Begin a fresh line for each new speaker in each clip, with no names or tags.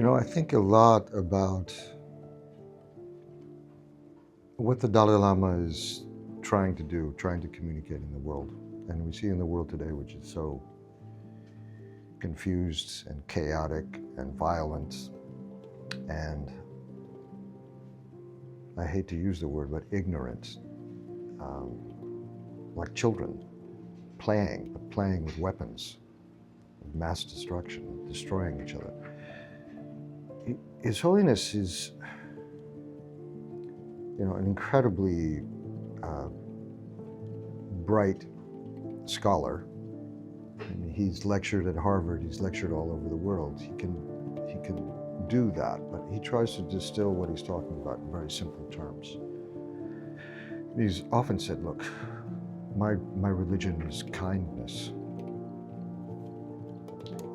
I think a lot about what the Dalai Lama is trying to do, trying to communicate in the world. And we see in the world today, which is so confused and chaotic and violent and, I hate to use the word, but ignorant, like children playing, but playing with weapons of mass destruction, destroying each other. His Holiness is, an incredibly bright scholar. I mean, he's lectured at Harvard. He's lectured all over the world. He can do that, but he tries to distill what he's talking about in very simple terms. He's often said, "Look, my religion is kindness."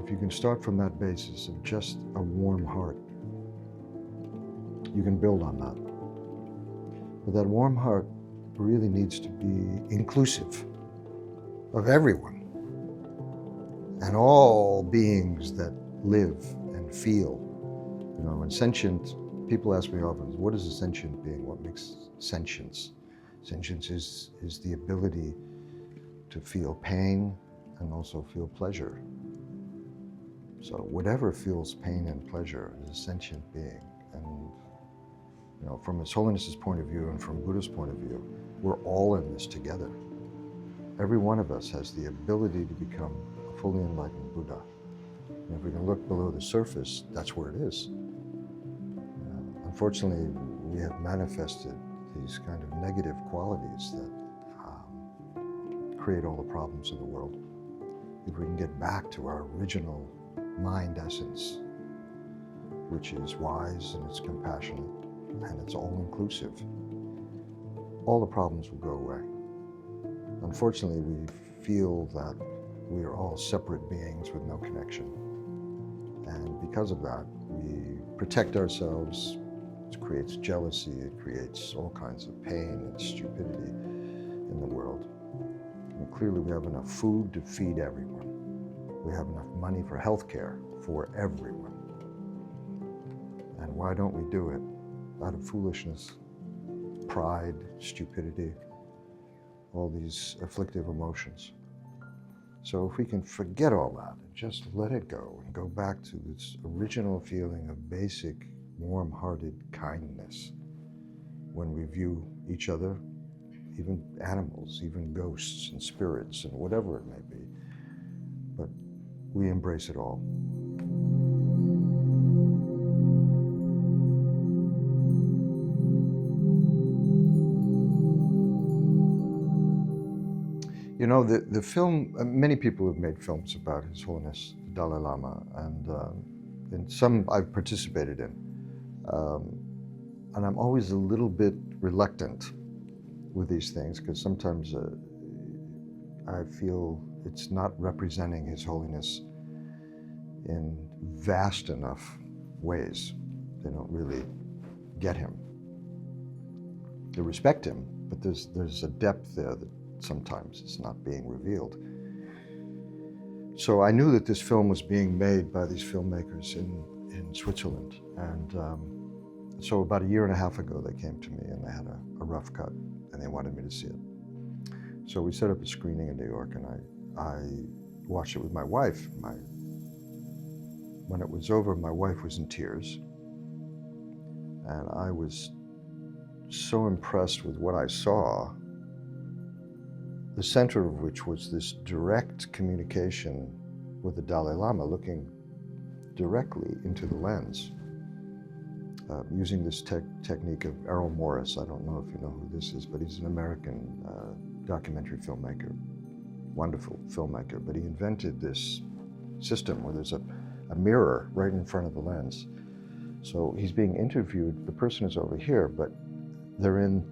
If you can start from that basis of just a warm heart, you can build on that. But that warm heart really needs to be inclusive of everyone and all beings that live and feel. And sentient, people ask me often, what is a sentient being? What makes sentience? Sentience is the ability to feel pain and also feel pleasure. So whatever feels pain and pleasure is a sentient being. And from His Holiness's point of view and from Buddha's point of view, we're all in this together. Every one of us has the ability to become a fully enlightened Buddha. And if we can look below the surface, that's where it is. Unfortunately, we have manifested these kind of negative qualities that create all the problems in the world. If we can get back to our original mind essence, which is wise and it's compassionate and it's all-inclusive, all the problems will go away. Unfortunately, we feel that we are all separate beings with no connection. And because of that, we protect ourselves. It creates jealousy, it creates all kinds of pain and stupidity in the world. And clearly we have enough food to feed everyone. We have enough money for health care for everyone. And why don't we do it? Out of foolishness, pride, stupidity, all these afflictive emotions. So if we can forget all that and just let it go and go back to this original feeling of basic, warm-hearted kindness when we view each other, even animals, even ghosts and spirits and whatever it may be, but we embrace it all. The film, many people have made films about His Holiness, the Dalai Lama, and some I've participated in. And I'm always a little bit reluctant with these things because sometimes I feel it's not representing His Holiness in vast enough ways. They don't really get him. They respect him, but there's a depth there that sometimes it's not being revealed. So I knew that this film was being made by these filmmakers in Switzerland. And so about a year and a half ago, they came to me and they had a rough cut and they wanted me to see it. So we set up a screening in New York and I watched it with my wife. When it was over, my wife was in tears. And I was so impressed with what I saw, the center of which was this direct communication with the Dalai Lama, looking directly into the lens, using this technique of Errol Morris. I don't know if you know who this is, but he's an American documentary filmmaker, wonderful filmmaker, but he invented this system where there's a mirror right in front of the lens. So he's being interviewed, the person is over here, but they're in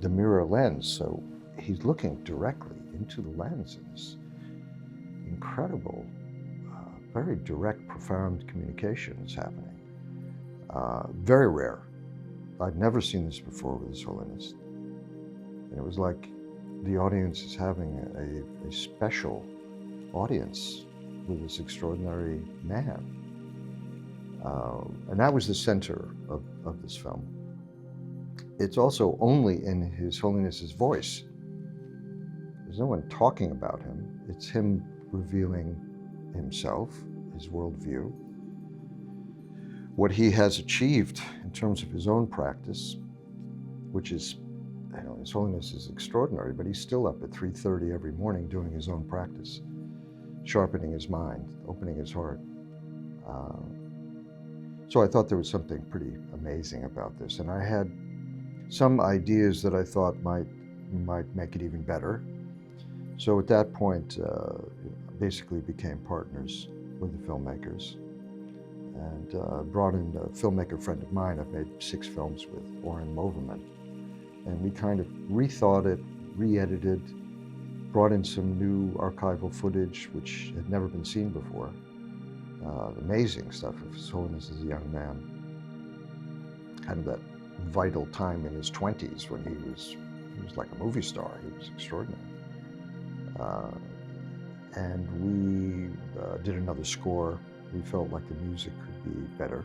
the mirror lens, so he's looking directly into the lens, and this incredible, very direct, profound communication is happening. Very rare. I'd never seen this before with His Holiness. And it was like the audience is having a special audience with this extraordinary man. And that was the center of this film. It's also only in His Holiness's voice. There's no one talking about him. It's him revealing himself, his worldview, what he has achieved in terms of his own practice, which is, His Holiness is extraordinary, but he's still up at 3:30 every morning doing his own practice, sharpening his mind, opening his heart. So I thought there was something pretty amazing about this, and I had some ideas that I thought might make it even better. So at that point, basically became partners with the filmmakers, and brought in a filmmaker friend of mine. I've made 6 films with, Oren Moverman, and we kind of rethought it, re-edited, brought in some new archival footage which had never been seen before. Amazing stuff of His Holiness as a young man, kind of that vital time in his 20s when he was like a movie star. He was extraordinary. And we did another score. We felt like the music could be better.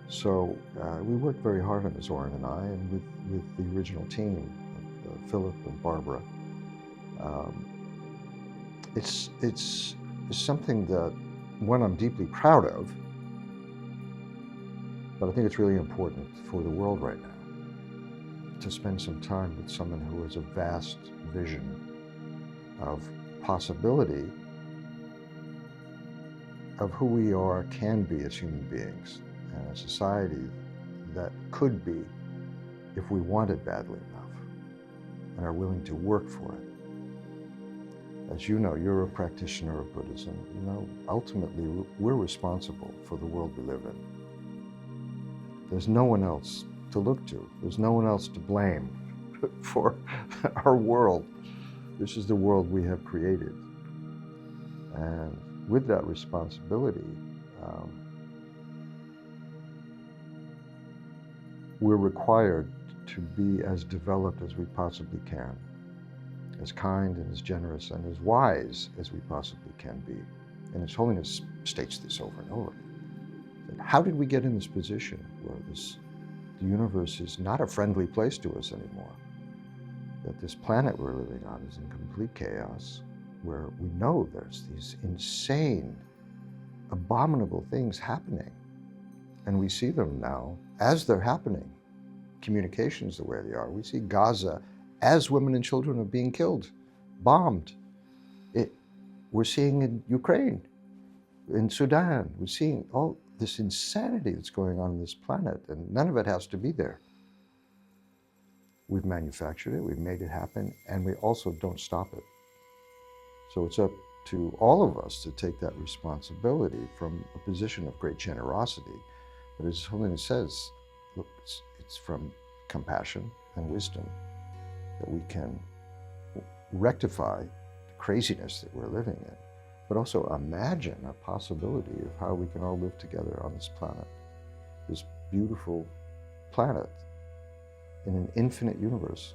So we worked very hard on this, Oren and I, and with the original team, Philip and Barbara. It's something that, one, I'm deeply proud of, but I think it's really important for the world right now to spend some time with someone who has a vast vision of possibility of who we are, can be as human beings, and a society that could be if we want it badly enough and are willing to work for it. As you know, you're a practitioner of Buddhism. Ultimately, we're responsible for the world we live in. There's no one else to look to. There's no one else to blame for our world. This is the world we have created. And with that responsibility, we're required to be as developed as we possibly can, as kind and as generous and as wise as we possibly can be. And His Holiness states this over and over. How did we get in this position where the universe is not a friendly place to us anymore? That this planet we're living on is in complete chaos, where we know there's these insane, abominable things happening. And we see them now as they're happening. Communications the way they are. We see Gaza as women and children are being killed, bombed. We're seeing in Ukraine, in Sudan, we're seeing all this insanity that's going on this planet, and none of it has to be there. We've manufactured it, we've made it happen, and we also don't stop it. So it's up to all of us to take that responsibility from a position of great generosity. But as His Holiness says, look, it's from compassion and wisdom that we can rectify the craziness that we're living in, but also imagine a possibility of how we can all live together on this planet, this beautiful planet in an infinite universe.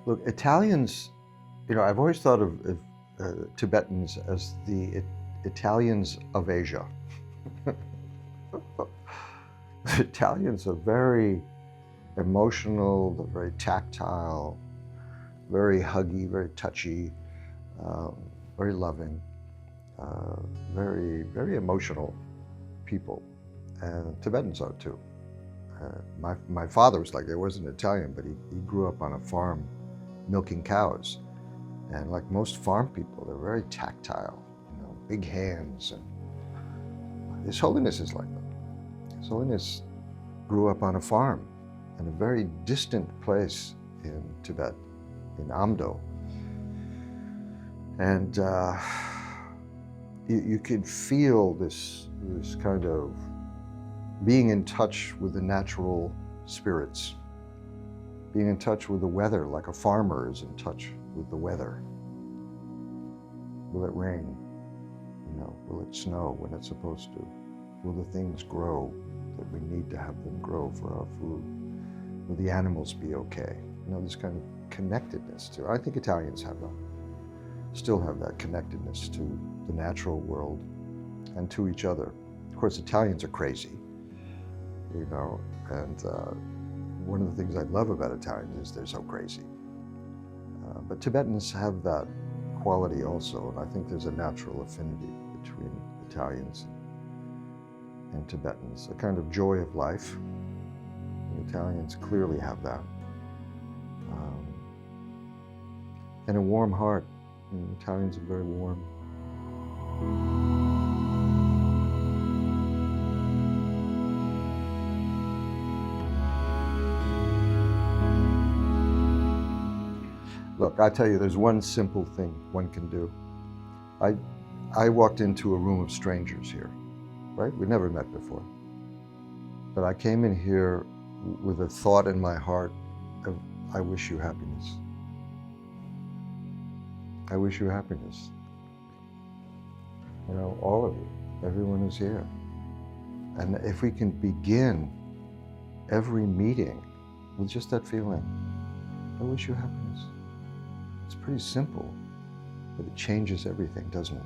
Look, Italians, I've always thought of Tibetans as the Italians of Asia. The Italians are very emotional, they're very tactile, very huggy, very touchy, very loving, very, very emotional people. And Tibetans are too. My father was like, he wasn't Italian, but he grew up on a farm milking cows. And like most farm people, they're very tactile, big hands. And His Holiness is like that. His Holiness grew up on a farm in a very distant place in Tibet, in Amdo. And you could feel this kind of being in touch with the natural spirits, being in touch with the weather, like a farmer is in touch with the weather. Will it rain? Will it snow when it's supposed to? Will the things grow that we need to have them grow for our food? Will the animals be okay? You know, this kind of connectedness to, I think Italians have that, still have that connectedness to the natural world and to each other. Of course, Italians are crazy, you know, and one of the things I love about Italians is they're so crazy. But Tibetans have that quality also, and I think there's a natural affinity between Italians and Tibetans, a kind of joy of life. The Italians clearly have that. And a warm heart. You know, Italians are very warm. Look, I tell you, there's one simple thing one can do. I walked into a room of strangers here, right? We never met before. But I came in here with a thought in my heart of, I wish you happiness. I wish you happiness. You know, all of you, everyone who's here. And if we can begin every meeting with just that feeling, I wish you happiness. It's pretty simple, but it changes everything, doesn't it?